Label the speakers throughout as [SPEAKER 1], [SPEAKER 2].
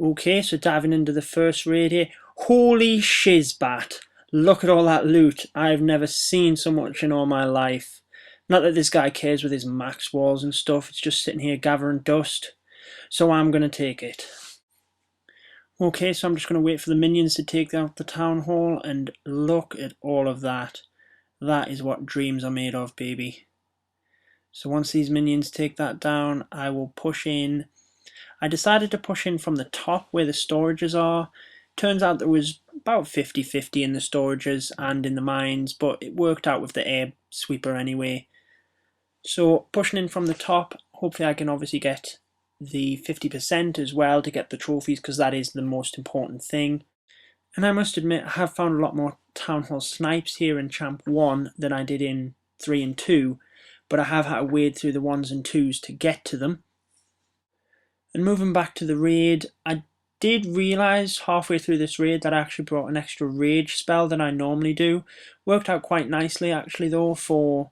[SPEAKER 1] Okay, so diving into the first raid here. Holy shizbat. Look at all that loot. I've never seen so much in all my life. Not that this guy cares with his max walls and stuff. It's just sitting here gathering dust. So I'm going to take it. Okay, so I'm just going to wait for the minions to take out the town hall, and look at all of that. That is what dreams are made of, baby. So once these minions take that down, I will push in. I decided to push in from the top where the storages are. Turns out there was about 50-50 in the storages and in the mines, but it worked out with the air sweeper anyway. So pushing in from the top, hopefully I can obviously get the 50% as well to get the trophies, because that is the most important thing. And I must admit, I have found a lot more Town Hall snipes here in Champ 1 than I did in 3 and 2, but I have had to wade through the 1s and 2s to get to them. And moving back to the raid, I did realise halfway through this raid that I actually brought an extra rage spell than I normally do. Worked out quite nicely actually though for,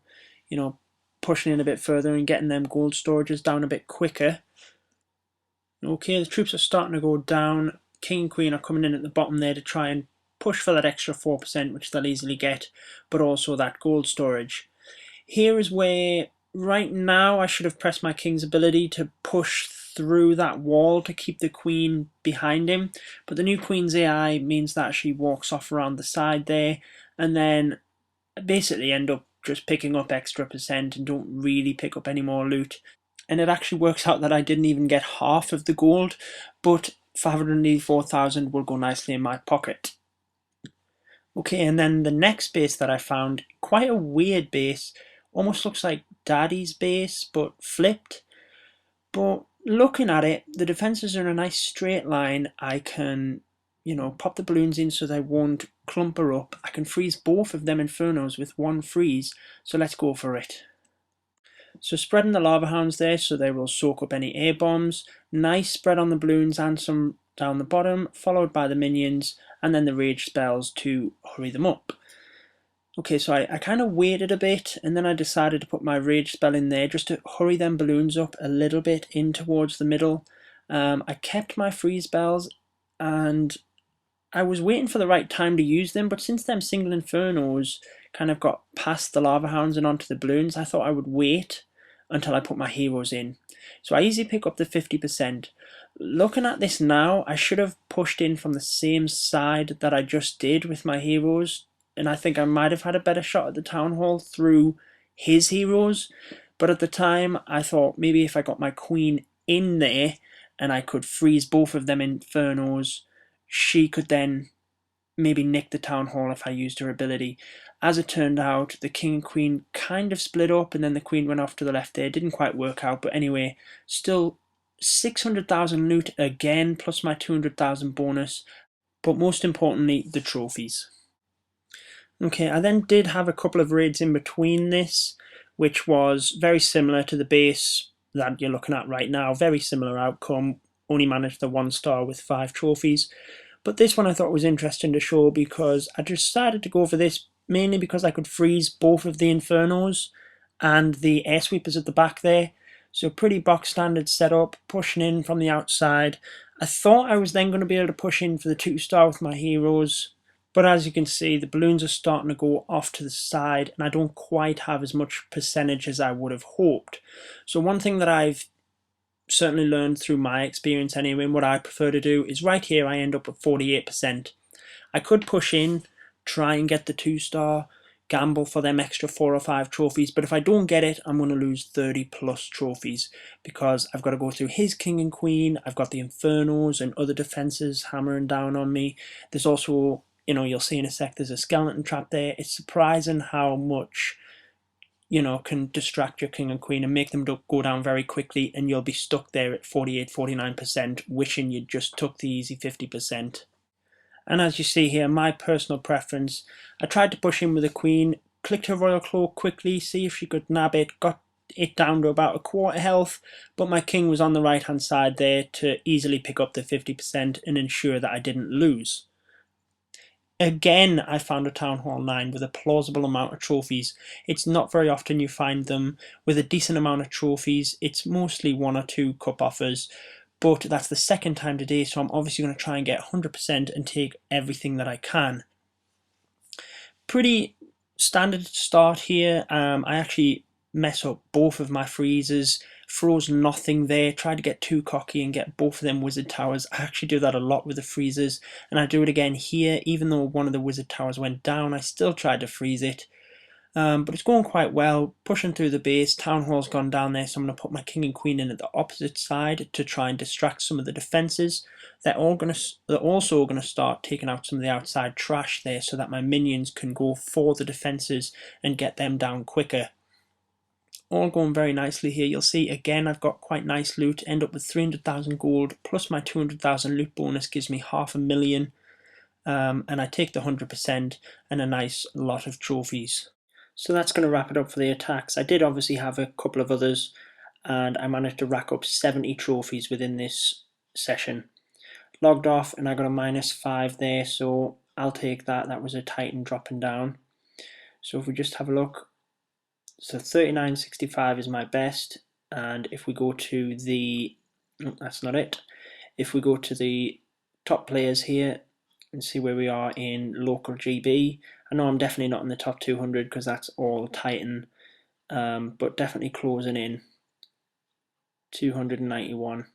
[SPEAKER 1] you know, pushing in a bit further and getting them gold storages down a bit quicker. Okay, the troops are starting to go down. King and Queen are coming in at the bottom there to try and push for that extra 4%, which they'll easily get, but also that gold storage. Here is where, right now, I should have pressed my King's ability to push through that wall to keep the Queen behind him, but the new Queen's AI means that she walks off around the side there, and then basically end up just picking up extra percent and don't really pick up any more loot. And it actually works out that I didn't even get half of the gold, but 584,000 will go nicely in my pocket. Okay, and then the next base that I found, quite a weird base, almost looks like Daddy's base, but flipped. But looking at it, the defenses are in a nice straight line. I can, pop the balloons in so they won't clumper up. I can freeze both of them Infernos with one freeze, so let's go for it. So spreading the lava hounds there so they will soak up any air bombs. Nice spread on the balloons and some down the bottom, followed by the minions and then the rage spells to hurry them up. Okay, so I kind of waited a bit and then I decided to put my rage spell in there just to hurry them balloons up a little bit in towards the middle. I kept my freeze spells and I was waiting for the right time to use them, but since them single Infernos kind of got past the lava hounds and onto the balloons, I thought I would wait until I put my heroes in. So I easily pick up the 50%. Looking at this now, I should have pushed in from the same side that I just did with my heroes, and I think I might have had a better shot at the town hall through his heroes, but at the time I thought maybe if I got my queen in there and I could freeze both of them Infernos, she could then maybe nick the town hall if I used her ability. As it turned out, the king and queen kind of split up and then the queen went off to the left there. Didn't quite work out, but anyway, still 600,000 loot again, plus my 200,000 bonus, but most importantly, the trophies. Okay, I then did have a couple of raids in between this, which was very similar to the base that you're looking at right now. Very similar outcome, only managed the 1 star with 5 trophies. But this one I thought was interesting to show because I decided to go for this mainly because I could freeze both of the Infernos and the air sweepers at the back there. So pretty box standard setup, pushing in from the outside. I thought I was then going to be able to push in for the 2 star with my heroes, but as you can see, the balloons are starting to go off to the side and I don't quite have as much percentage as I would have hoped. So one thing that I've certainly learned through my experience anyway, and what I prefer to do is right here I end up with 48%. I could push in, try and get the 2 star, gamble for them extra 4 or 5 trophies, but if I don't get it, I'm going to lose 30 plus trophies because I've got to go through his king and queen, I've got the Infernos and other defenses hammering down on me. There's also, you'll see in a sec, there's a skeleton trap there. It's surprising how much can distract your king and queen and make them go down very quickly, and you'll be stuck there at 48-49%, wishing you just took the easy 50%. And as you see here, my personal preference, I tried to push in with the queen, clicked her royal claw quickly, see if she could nab it, got it down to about a quarter health, but my king was on the right hand side there to easily pick up the 50% and ensure that I didn't lose. Again, I found a Town Hall 9 with a plausible amount of trophies. It's not very often you find them with a decent amount of trophies. It's mostly 1 or 2 cup offers, but that's the second time today, so I'm obviously going to try and get 100% and take everything that I can. Pretty standard start here. I actually mess up both of my freezers, froze nothing there, tried to get too cocky and get both of them wizard towers. I actually do that a lot with the freezers, and I do it again here. Even though one of the wizard towers went down, I still tried to freeze it. But it's going quite well, pushing through the base. Town Hall's gone down there, so I'm going to put my king and queen in at the opposite side to try and distract some of the defences. They're also going to start taking out some of the outside trash there so that my minions can go for the defences and get them down quicker. All going very nicely here. You'll see again I've got quite nice loot, end up with 300,000 gold plus my 200,000 loot bonus gives me 500,000, and I take the 100% and a nice lot of trophies. So that's going to wrap it up for the attacks. I did obviously have a couple of others, and I managed to rack up 70 trophies within this session. Logged off, and I got a -5 there, so I'll take that. That was a Titan dropping down. So if we just have a look, so 39.65 is my best, and if we go to the, no, that's not it. If we go to the top players here and see where we are in local GB, I know I'm definitely not in the top 200 because that's all Titan, but definitely closing in 291.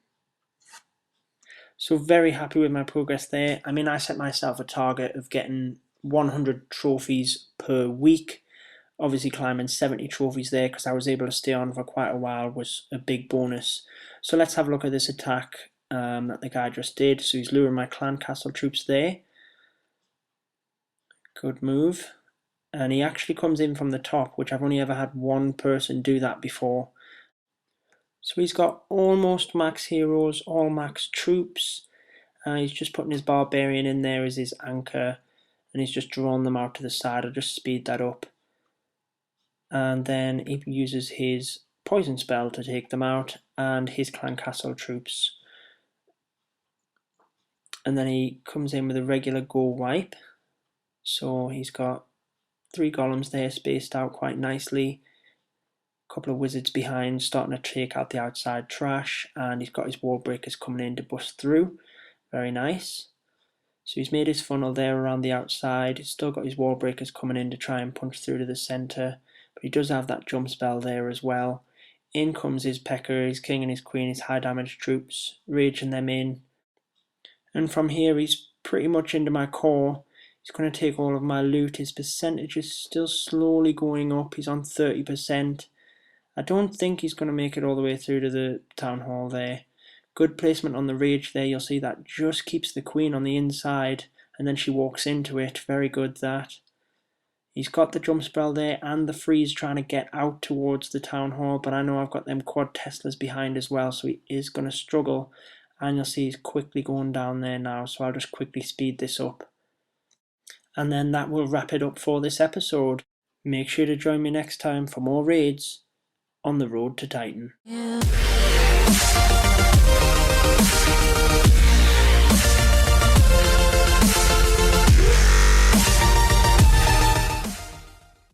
[SPEAKER 1] So very happy with my progress there. I mean, I set myself a target of getting 100 trophies per week. Obviously climbing 70 trophies there because I was able to stay on for quite a while was a big bonus. So let's have a look at this attack that the guy just did. So he's luring my clan castle troops there. Good move. And he actually comes in from the top, which I've only ever had one person do that before. So he's got almost max heroes, all max troops. He's just putting his barbarian in there as his anchor, and he's just drawn them out to the side. I'll just speed that up. And then he uses his poison spell to take them out, and his clan castle troops. And then he comes in with a regular go wipe. So he's got 3 golems there spaced out quite nicely. A couple of wizards behind starting to take out the outside trash, and he's got his wall breakers coming in to bust through. Very nice. So he's made his funnel there around the outside. He's still got his wall breakers coming in to try and punch through to the centre. But he does have that jump spell there as well. In comes his Pecker, his king and his queen, his high damage troops, raging them in. And from here he's pretty much into my core. He's going to take all of my loot. His percentage is still slowly going up. He's on 30%. I don't think he's going to make it all the way through to the town hall there. Good placement on the rage there. You'll see that just keeps the queen on the inside, and then she walks into it. Very good that. He's got the jump spell there and the freeze trying to get out towards the town hall, but I know I've got them quad Teslas behind as well, so he is going to struggle. And you'll see he's quickly going down there now, so I'll just quickly speed this up. And then that will wrap it up for this episode. Make sure to join me next time for more raids on the road to Titan. Yeah.